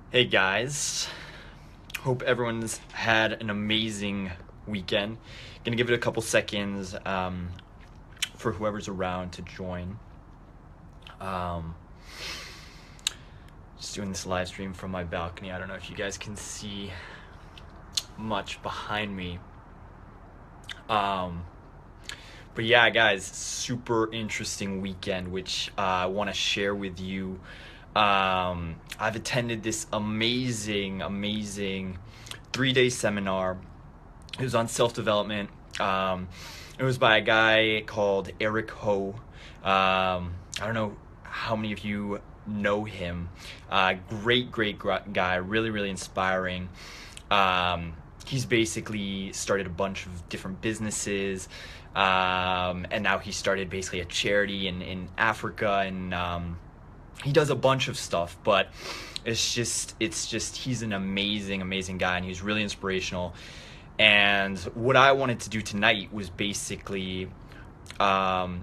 Hey guys, hope everyone's had an amazing weekend. Gonna give it a couple seconds for whoever's around to join. Um, just doing this live stream from my balcony. I don't know if you guys can see much behind me. Um, but yeah, guys, super interesting weekend, which I want to share with you. I've attended this amazing 3 day seminar. It was on self development. It was by a guy called Eric Ho. I don't know how many of you know him. Great guy, really inspiring. He's basically started a bunch of different businesses, and now he started basically a charity in Africa, and he does a bunch of stuff, but it's just he's an amazing guy, and he's really inspirational. And what I wanted to do tonight was basically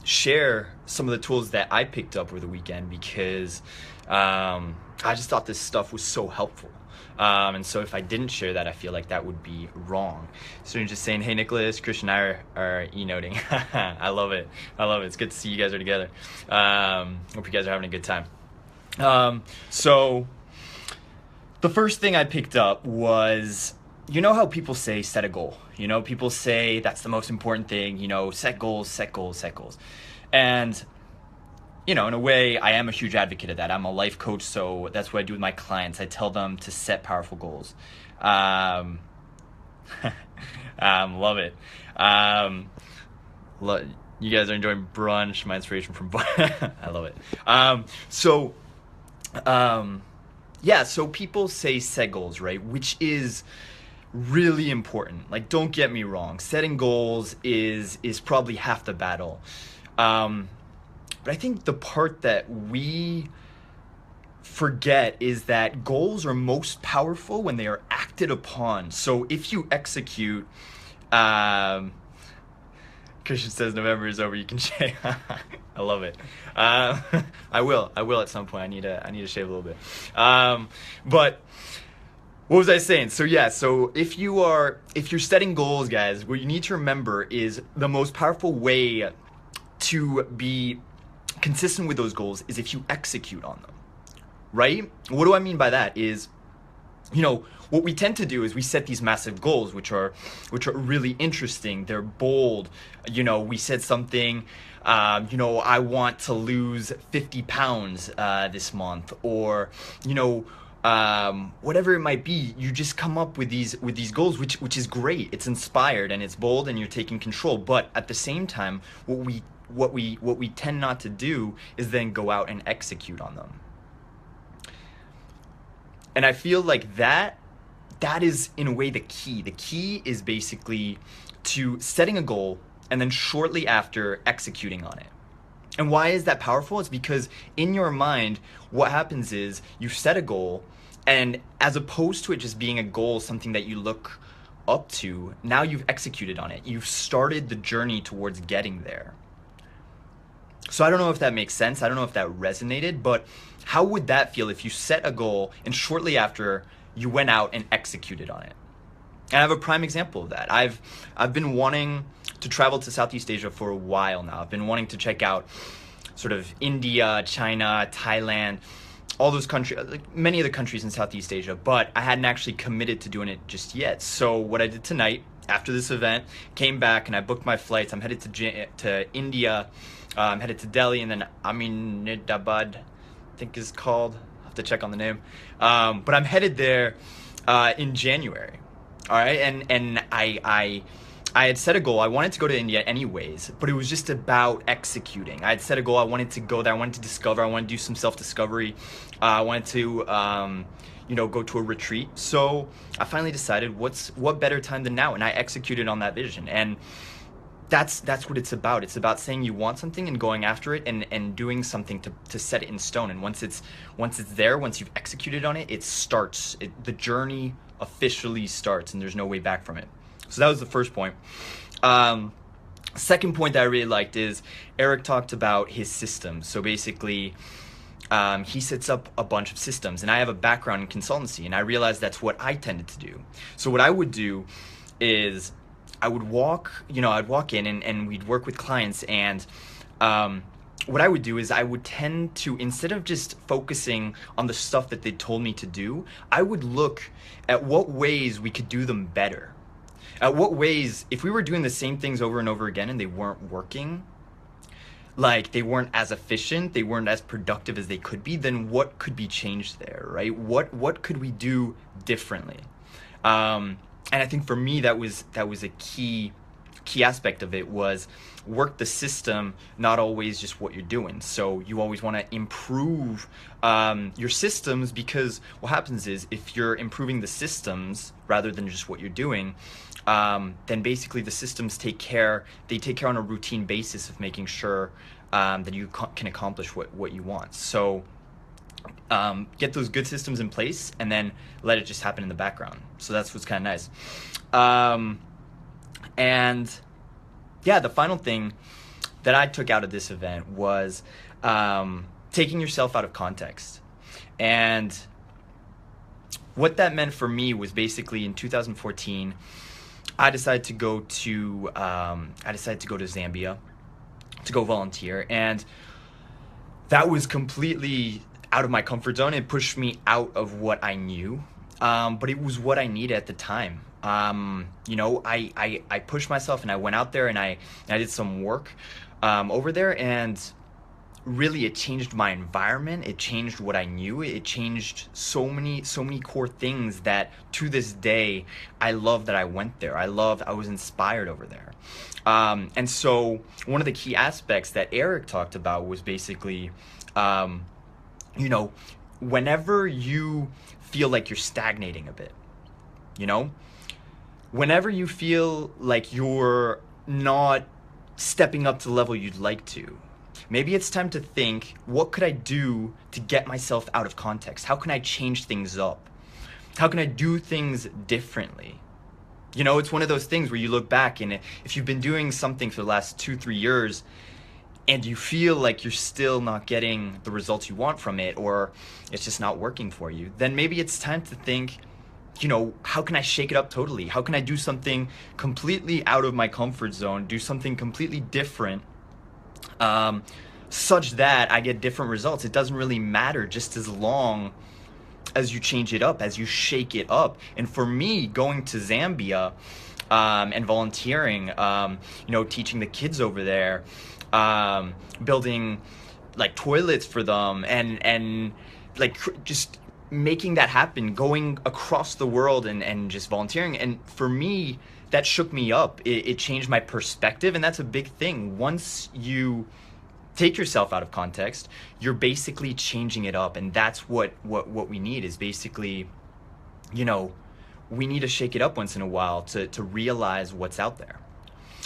share some of the tools that I picked up over the weekend, because I just thought this stuff was so helpful. And so if I didn't share that, I feel like that would be wrong. So you're just saying, hey, Nicholas, Christian and I are e-noting. I love it. It's good to see you guys are together. Hope you guys are having a good time. So the first thing I picked up was, you know how people say set a goal? You know, people say that's the most important thing, set goals. And, in a way, I am a huge advocate of that. I'm a life coach, so that's what I do with my clients. I tell them to set powerful goals. Love it. You guys are enjoying brunch, my inspiration from I love it. So people say set goals, right? Which is really important. Like, don't get me wrong, setting goals is probably half the battle. But I think the part that we forget is that goals are most powerful when they are acted upon. So if you execute, Christian says November is over, you can shave. I love it. I will at some point. I need to shave a little bit. But what was I saying? So if you're setting goals, guys, what you need to remember is the most powerful way to be consistent with those goals is if you execute on them, right? What do I mean by that is, what we tend to do is we set these massive goals, which are really interesting. They're bold. We said something, I want to lose 50 pounds this month, or, whatever it might be. You just come up with these goals, which is great. It's inspired and it's bold, and you're taking control. But at the same time, what we tend not to do is then go out and execute on them. And I feel like that is, in a way, the key. The key is basically to setting a goal and then shortly after executing on it. And why is that powerful? It's because in your mind, what happens is you set a goal, and as opposed to it just being a goal, something that you look up to, now you've executed on it. You've started the journey towards getting there. So I don't know if that makes sense. I don't know if that resonated, but how would that feel if you set a goal and shortly after you went out and executed on it? And I have a prime example of that. I've been wanting to travel to Southeast Asia for a while now. I've been wanting to check out sort of India, China, Thailand, all those countries, like many of the countries in Southeast Asia, but I hadn't actually committed to doing it just yet. So what I did tonight, after this event, came back and I booked my flights. I'm headed to India. I'm headed to Delhi, and then Aminabad, I think is called. I'll have to check on the name. But I'm headed there in January. All right, and I had set a goal. I wanted to go to India anyways, but it was just about executing. I had set a goal. I wanted to go there. I wanted to discover. I wanted to do some self-discovery. I wanted to, go to a retreat. So I finally decided, what better time than now? And I executed on that vision. And that's what it's about. It's about saying you want something and going after it, and doing something to set it in stone. And once it's there, once you've executed on it, it starts. The journey officially starts, and there's no way back from it. So that was the first point. Second point that I really liked is Eric talked about his system. So basically, he sets up a bunch of systems, and I have a background in consultancy, and I realized that's what I tended to do. So what I would do is I'd walk in, and we'd work with clients, and what I would do is I would tend to, instead of just focusing on the stuff that they told me to do, I would look at what ways we could do them better. At what ways, if we were doing the same things over and over again and they weren't working, like they weren't as efficient, they weren't as productive as they could be, then what could be changed there, right? What could we do differently? And I think for me that was a key aspect of it, was work the system, not always just what you're doing. So you always want to improve your systems, because what happens is if you're improving the systems rather than just what you're doing, then basically the systems take care on a routine basis of making sure that you can accomplish what you want. So get those good systems in place and then let it just happen in the background. So that's what's kind of nice. And yeah, the final thing that I took out of this event was taking yourself out of context. And what that meant for me was basically in 2014, I decided to go to Zambia to go volunteer, and that was completely out of my comfort zone. It pushed me out of what I knew, but it was what I needed at the time. I pushed myself, and I went out there, and I did some work over there, and really it changed my environment. It changed what I knew. It changed so many core things that to this day I love that I went there. I was inspired over there. And so one of the key aspects that Eric talked about was basically whenever you feel like you're stagnating a bit, whenever you feel like you're not stepping up to the level you'd like to, maybe it's time to think, what could I do to get myself out of context? How can I change things up? How can I do things differently? It's one of those things where you look back, and if you've been doing something for the last 2-3 years and you feel like you're still not getting the results you want from it, or it's just not working for you, then maybe it's time to think, how can I shake it up totally? How can I do something completely out of my comfort zone, do something completely different, such that I get different results? It doesn't really matter, just as long as you change it up, as you shake it up. And for me, going to Zambia and volunteering, teaching the kids over there, building like toilets for them, and like just making that happen, going across the world and just volunteering. And for me, that shook me up. It changed my perspective, and that's a big thing. Once you take yourself out of context, you're basically changing it up, and that's what we need is basically, we need to shake it up once in a while to realize what's out there.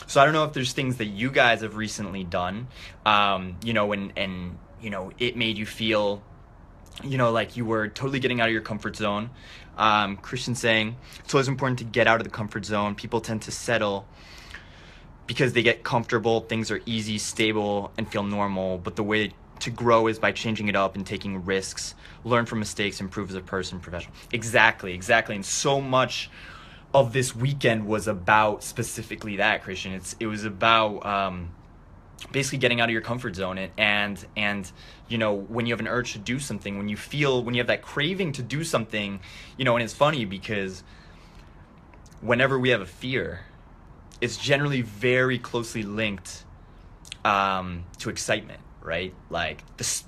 So I don't know if there's things that you guys have recently done, and it made you feel, like you were totally getting out of your comfort zone. Christian saying, it's always important to get out of the comfort zone. People tend to settle because they get comfortable, things are easy, stable, and feel normal. But the way to grow is by changing it up and taking risks, learn from mistakes, improve as a person, professional. Exactly. And so much of this weekend was about specifically that, Christian. It was about basically getting out of your comfort zone, and when you have an urge to do something, when you have that craving to do something, and it's funny because whenever we have a fear, it's generally very closely linked to excitement, right? Like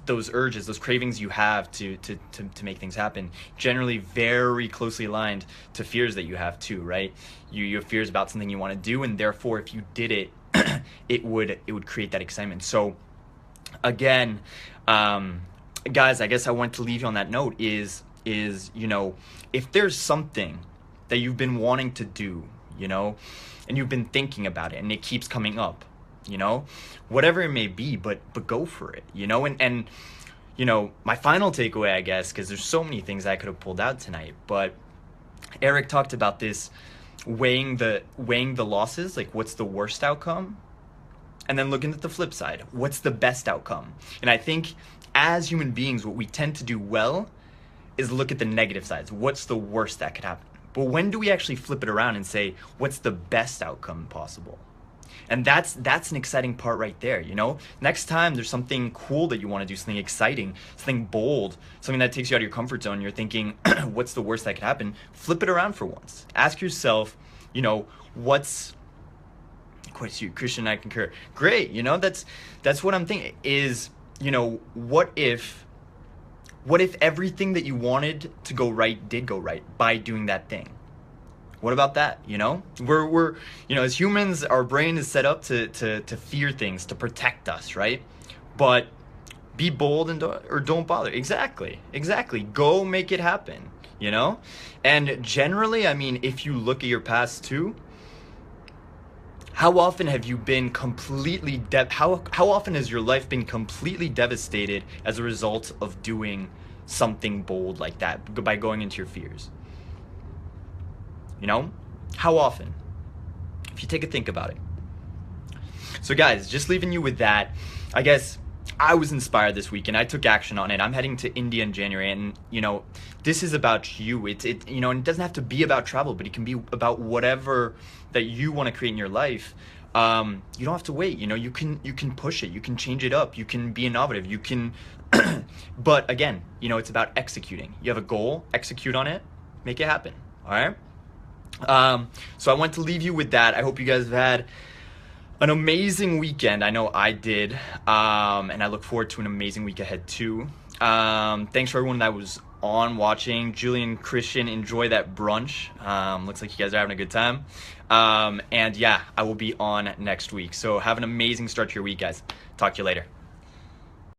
those urges, those cravings you have to make things happen, generally very closely aligned to fears that you have too, right? You have fears about something you want to do, and therefore if you did it, it would create that excitement. So again, guys, I guess I want to leave you on that note is if there's something that you've been wanting to do, and you've been thinking about it and it keeps coming up, whatever it may be, but go for it, and my final takeaway, I guess, because there's so many things I could have pulled out tonight, but Eric talked about this weighing the losses, like what's the worst outcome, and then looking at the flip side, what's the best outcome. And I think as human beings, what we tend to do well is look at the negative sides. What's the worst that could happen? But when do we actually flip it around and say, what's the best outcome possible? And that's an exciting part right there, you know? Next time there's something cool that you want to do, something exciting, something bold, something that takes you out of your comfort zone, you're thinking, what's the worst that could happen? Flip it around for once. Ask yourself, you know, what's... Quite you, Christian and I concur. Great, you know, that's what I'm thinking is, you know, what if everything that you wanted to go right did go right by doing that thing? What about that? You know, we're you know, as humans, our brain is set up to fear things, to protect us, right? But be bold and don't bother. Exactly. Go make it happen. You know, and generally, I mean, if you look at your past too, how often have you been completely how often has your life been completely devastated as a result of doing something bold like that, by going into your fears? You know, how often? If you take a think about it. So guys, just leaving you with that, I guess I was inspired this week and I took action on it. I'm heading to India in January, and you know, this is about you. It you know, and it doesn't have to be about travel, but it can be about whatever that you want to create in your life. You don't have to wait. You know, you can push it. You can change it up. You can be innovative. You can, but again, you know, it's about executing. You have a goal, execute on it, make it happen. All right. So I want to leave you with that. I hope you guys have had an amazing weekend. I know I did. And I look forward to an amazing week ahead too. Thanks for everyone that was on watching. Julian, Christian, enjoy that brunch. Looks like you guys are having a good time. And yeah, I will be on next week. So have an amazing start to your week, guys. Talk to you later.